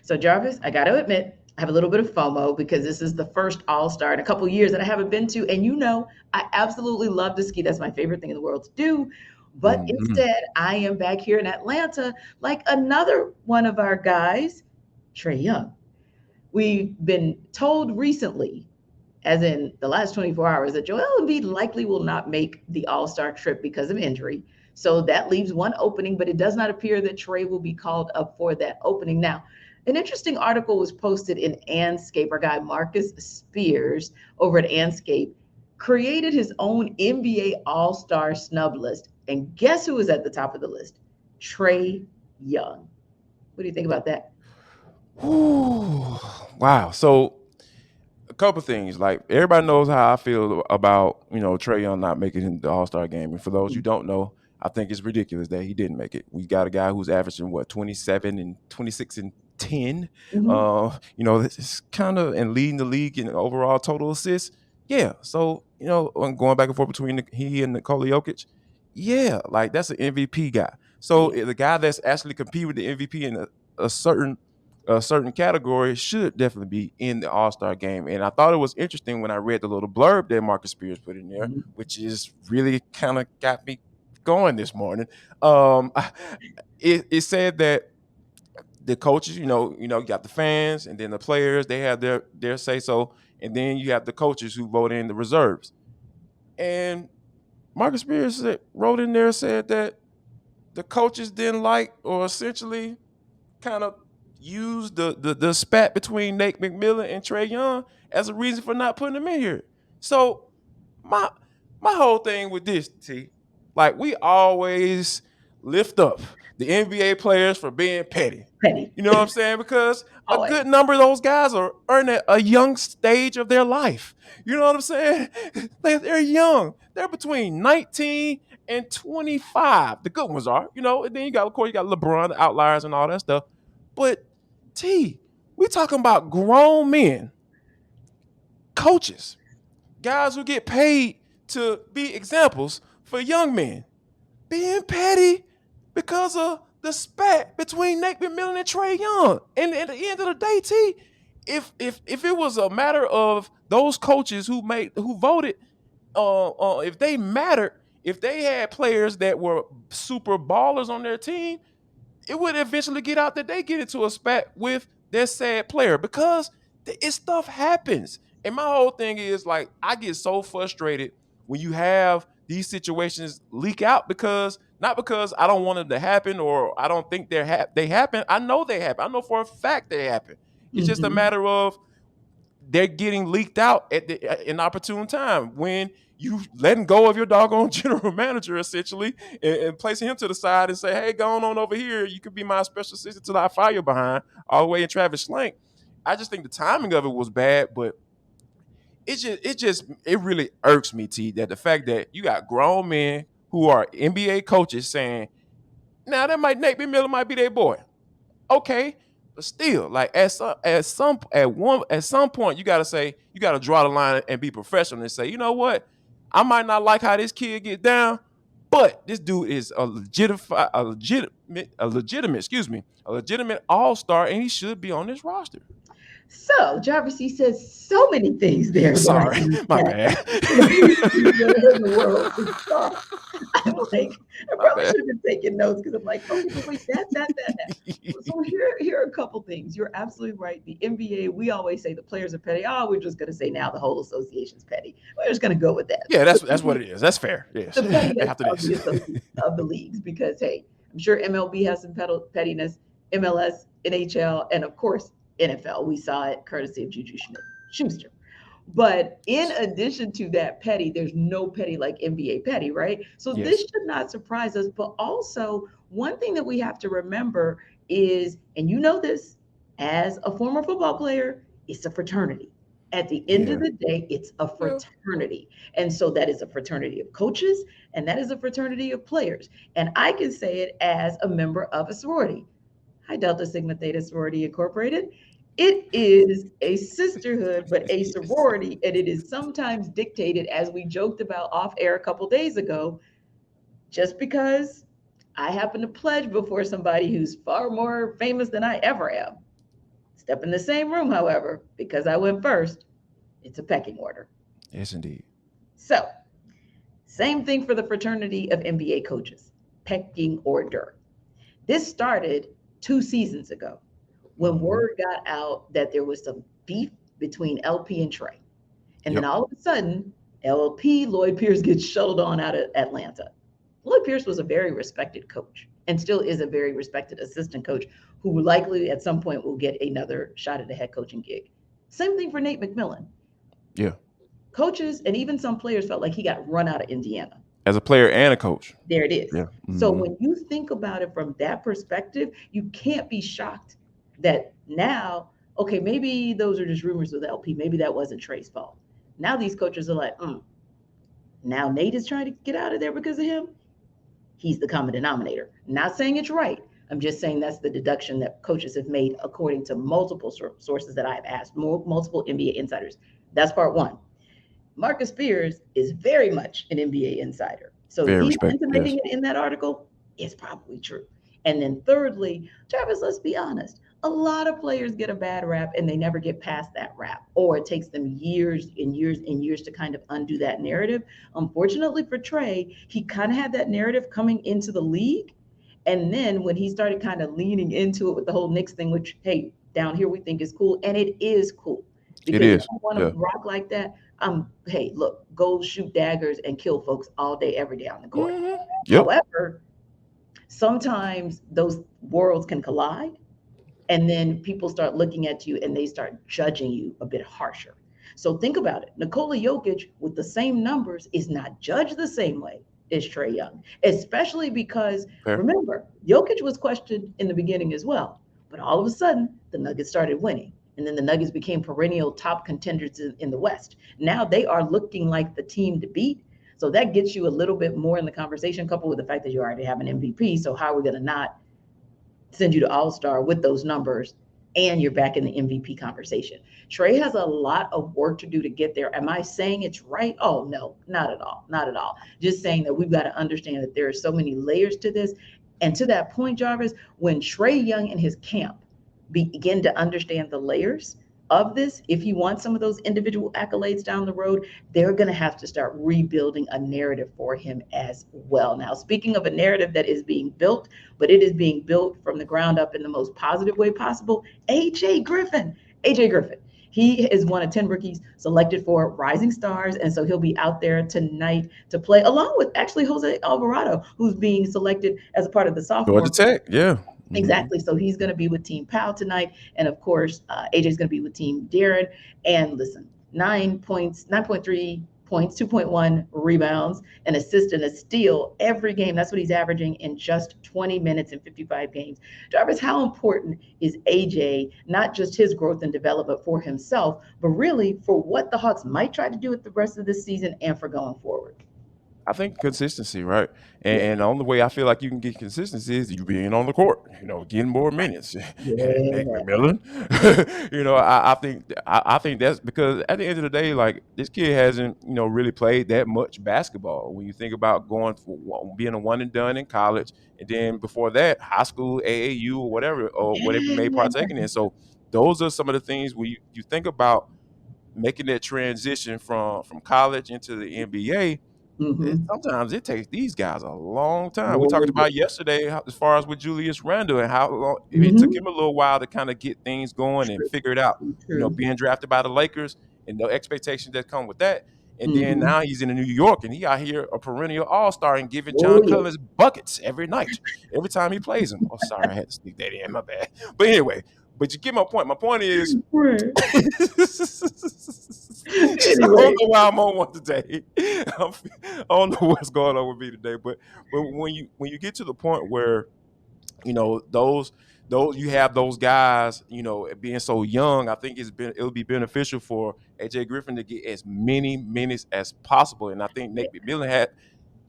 So, Jarvis, I got to admit, I have a little bit of FOMO because this is the first All Star in a couple years that I haven't been to. And I absolutely love to ski. That's my favorite thing in the world to do. But Hmm. instead, I am back here in Atlanta like another one of our guys, Trae Young. We've been told recently, as in the last 24 hours, that Joel Embiid likely will not make the All Star trip because of injury. So that leaves one opening, but it does not appear that Trey will be called up for that opening. Now, an interesting article was posted in Anscape. Our guy Marcus Spears over at Anscape created his own NBA All Star snub list. And guess who was at the top of the list? Trey Young. What do you think about that? Whew. Wow. So a couple things. Like everybody knows how I feel about Trae Young not making the All Star game, and for those who don't know, I think it's ridiculous that he didn't make it. We got a guy who's averaging 27 and 26 and 10. Mm-hmm. This is kind of and leading the league in overall total assists. Yeah. So going back and forth between he and Nikola Jokic. Yeah, like that's an MVP guy. So Yeah. the guy that's actually competing with the MVP in a certain category should definitely be in the All Star game. And I thought it was interesting when I read the little blurb that Marcus Spears put in there, Mm-hmm. which is really kind of got me going this morning. Um, it said that the coaches, you got the fans and then the players, they have their say so, and then you have the coaches who vote in the reserves. And Marcus Spears wrote in there said that the coaches didn't like or essentially kind of used the spat between Nate McMillan and Trae Young as a reason for not putting him in here. So my my whole thing with this, T, like we always lift up the NBA players for being petty. Petty. You know what I'm saying? Because a Always. good number of those guys are in a young stage of their life. You know what I'm saying? They're young. They're between 19 and 25. The good ones are, and then of course, you got LeBron, the outliers, and all that stuff. But T, we talking about grown men, coaches, guys who get paid to be examples for young men being petty because of the spat between Nate McMillan and Trae Young. And at the end of the day, T, if it was a matter of those coaches who voted, if they mattered, if they had players that were super ballers on their team, it would eventually get out that they get into a spat with their sad player because stuff happens. And my whole thing is like I get so frustrated when you have these situations leak out because not because I don't want them to happen or I don't think they happen. I know they happen. I know for a fact they happen. It's just a Mm-hmm. matter of they're getting leaked out at an opportune time when you letting go of your doggone general manager essentially and placing him to the side and say, hey, go on over here. You could be my special assistant till I fire you behind all the way in Travis Schlenk. I just think the timing of it was bad, but it really irks me, T, that the fact that you got grown men who are NBA coaches saying, now that might Nate Miller might be their boy. Okay, but still, like at some point, you gotta draw the line and be professional and say, you know what, I might not like how this kid get down, but this dude is a legitimate all star, and he should be on this roster. So, Jarvis, he says so many things there that I Sorry, can my unpack. bad, Where in the world to start? I'm like, I my probably bad. should have been taking notes because I'm like, okay, but wait, that. So here are a couple things. You're absolutely right. The NBA, we always say the players are petty. Oh, we're just going to say now the whole association's petty. We're just going to go with that. Yeah, The, that's what it is. That's fair. Yes. the pettiness After of this. the of the leagues, because hey, I'm sure MLB has some pettiness, MLS, NHL, and of course NFL. We saw it courtesy of Juju Schuster. But in Yes. addition to that petty, there's no petty like NBA petty, right? So this Yes. should not surprise us. But also, one thing that we have to remember is, and you know this as a former football player, it's a fraternity. At the end of Yeah. the day, it's a Well, fraternity. And so that is a fraternity of coaches and that is a fraternity of players. And I can say it as a member of a sorority. Hi, Delta Sigma Theta Sorority Incorporated. It is a sisterhood, but a yes. sorority, and it is sometimes dictated, as we joked about off air a couple days ago, just because I happen to pledge before somebody who's far more famous than I ever am. Step in the same room, however, because I went first, it's a pecking order. Yes, indeed. So, same thing for the fraternity of NBA coaches, pecking order. This started 2 seasons ago when Mm-hmm. word got out that there was some beef between LP and Trae. And then Yep. all of a sudden, LP, Lloyd Pierce, gets shuttled on out of Atlanta. Lloyd Pierce was a very respected coach and still is a very respected assistant coach who likely at some point will get another shot at a head coaching gig. Same thing for Nate McMillan. Yeah. Coaches and even some players felt like he got run out of Indiana. As a player and a coach. There it is. Yeah. So Mm-hmm. when you think about it from that perspective, you can't be shocked that now, okay, maybe those are just rumors with LP. Maybe that wasn't Trae's fault. Now these coaches are like, now Nate is trying to get out of there because of him. He's the common denominator. Not saying it's right. I'm just saying that's the deduction that coaches have made according to multiple sources that I've asked, multiple NBA insiders. That's part one. Marcus Spears is very much an NBA insider. So if Very he's respect. Yes. intimating it in that article, it's probably true. And then thirdly, Jarvis, let's be honest. A lot of players get a bad rap and they never get past that rap, or it takes them years and years and years to kind of undo that narrative. Unfortunately for Trae, he kind of had that narrative coming into the league. And then when he started kind of leaning into it with the whole Knicks thing, which, hey, down here we think is cool, and it is cool It because if is. you want Yeah. to rock like that, hey, look, go shoot daggers and kill folks all day, every day on the court. Mm-hmm. Yep. However, sometimes those worlds can collide, and then people start looking at you and they start judging you a bit harsher. So think about it. Nikola Jokic with the same numbers is not judged the same way as Trae Young, especially because Fair. remember, Jokic was questioned in the beginning as well, but all of a sudden the Nuggets started winning. And then the Nuggets became perennial top contenders in the West. Now they are looking like the team to beat. So that gets you a little bit more in the conversation, coupled with the fact that you already have an MVP. So how are we going to not send you to All Star with those numbers, and you're back in the MVP conversation? Trae has a lot of work to do to get there. Am I saying it's right? Oh, no, not at all. Not at all. Just saying that we've got to understand that there are so many layers to this. And to that point, Jarvis, when Trae Young and his camp begin to understand the layers of this, if you want some of those individual accolades down the road, they're going to have to start rebuilding a narrative for him as well. Now, speaking of a narrative that is being built, but it is being built from the ground up in the most positive way possible, AJ Griffin. AJ Griffin. He is one of 10 rookies selected for Rising Stars. And so he'll be out there tonight to play along with actually Jose Alvarado, who's being selected as a part of the Georgia sophomore. Tech. Yeah. Mm-hmm. Exactly. So he's going to be with Team Pal tonight. And of course, AJ's going to be with Team Darren. And listen, 9 points, 9.3 points, 2.1 rebounds, an assist, and a steal every game. That's what he's averaging in just 20 minutes in 55 games. Jarvis, how important is AJ, not just his growth and development for himself, but really for what the Hawks might try to do with the rest of this season and for going forward? I think consistency, right? And, Yeah. and the only way I feel like you can get consistency is you being on the court, getting more minutes. And Nick Yeah. McMillan, I think that's because at the end of the day, like this kid hasn't, really played that much basketball. When you think about going for being a one and done in college, and then before that, high school, AAU, or whatever you may Yeah. partake in. So those are some of the things when you think about making that transition from college into the NBA. Mm-hmm. Sometimes it takes these guys a long time. We Oh, talked yeah. about yesterday as far as with Julius Randle and how long it took Mm-hmm. him a little while to kind of get things going and True. figure it out. True. True. Being drafted by the Lakers and the expectations that come with that. And then Mm-hmm. now he's in New York and he out here a perennial all-star and giving Oh, John yeah. Collins buckets every night, every time he plays him. Oh, sorry, I had to sneak that in. My bad. But anyway, but you get my point. My point is Right. I don't Anyway. know why I'm on one today. I don't know what's going on with me today, but when you get to the point where those you have those guys being so young, I think it'll be beneficial for AJ Griffin to get as many minutes as possible, and I think Nate McMillan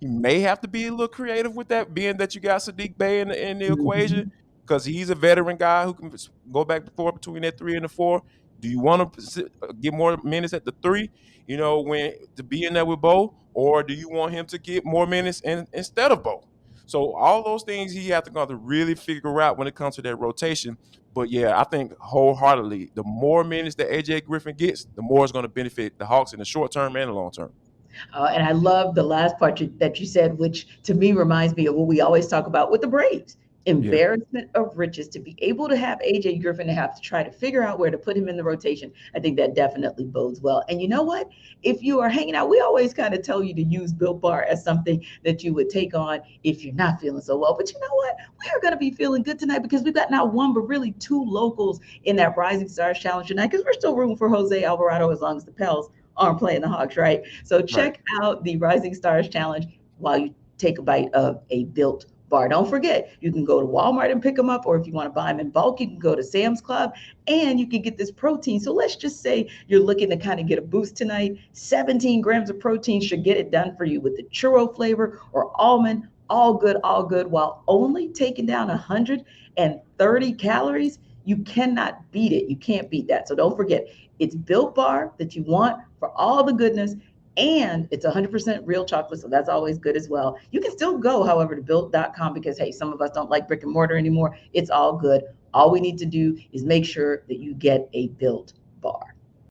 he may have to be a little creative with that, being that you got Sadiq Bey in the equation, Mhm. because he's a veteran guy who can go back and forth between that 3 and the 4. Do you want to get more minutes at the 3, when to be in there with Bo, or do you want him to get more minutes instead of Bo? So all those things he have to go to really figure out when it comes to that rotation. But yeah, I think wholeheartedly, the more minutes that AJ Griffin gets, the more it's going to benefit the Hawks in the short term and the long term. And I love the last part that you said, which to me reminds me of what we always talk about with the Braves. Yeah, Embarrassment of riches to be able to have AJ Griffin to have to try to figure out where to put him in the rotation. I think that definitely bodes well. And you know what? If you are hanging out, we always kind of tell you to use Built Bar as something that you would take on if you're not feeling so well. But you know what? We are going to be feeling good tonight because we've got not one, but really two locals in that Rising Stars Challenge tonight because we're still rooting for Jose Alvarado as long as the Pels aren't playing the Hawks, right? So right. check out the Rising Stars Challenge while you take a bite of a Built Bar. Don't forget, you can go to Walmart and pick them up, or if you want to buy them in bulk, you can go to Sam's Club and you can get this protein. So let's just say you're looking to kind of get a boost tonight. 17 grams of protein should get it done for you with the churro flavor or almond. All good, while only taking down 130 calories. You cannot beat it. You can't beat that. So don't forget, it's Built Bar that you want for all the goodness, and it's 100% real chocolate, so that's always good as well. You can still go, however, to built.com because, hey, some of us don't like brick and mortar anymore. It's all good. All we need to do is make sure that you get a Built Bar.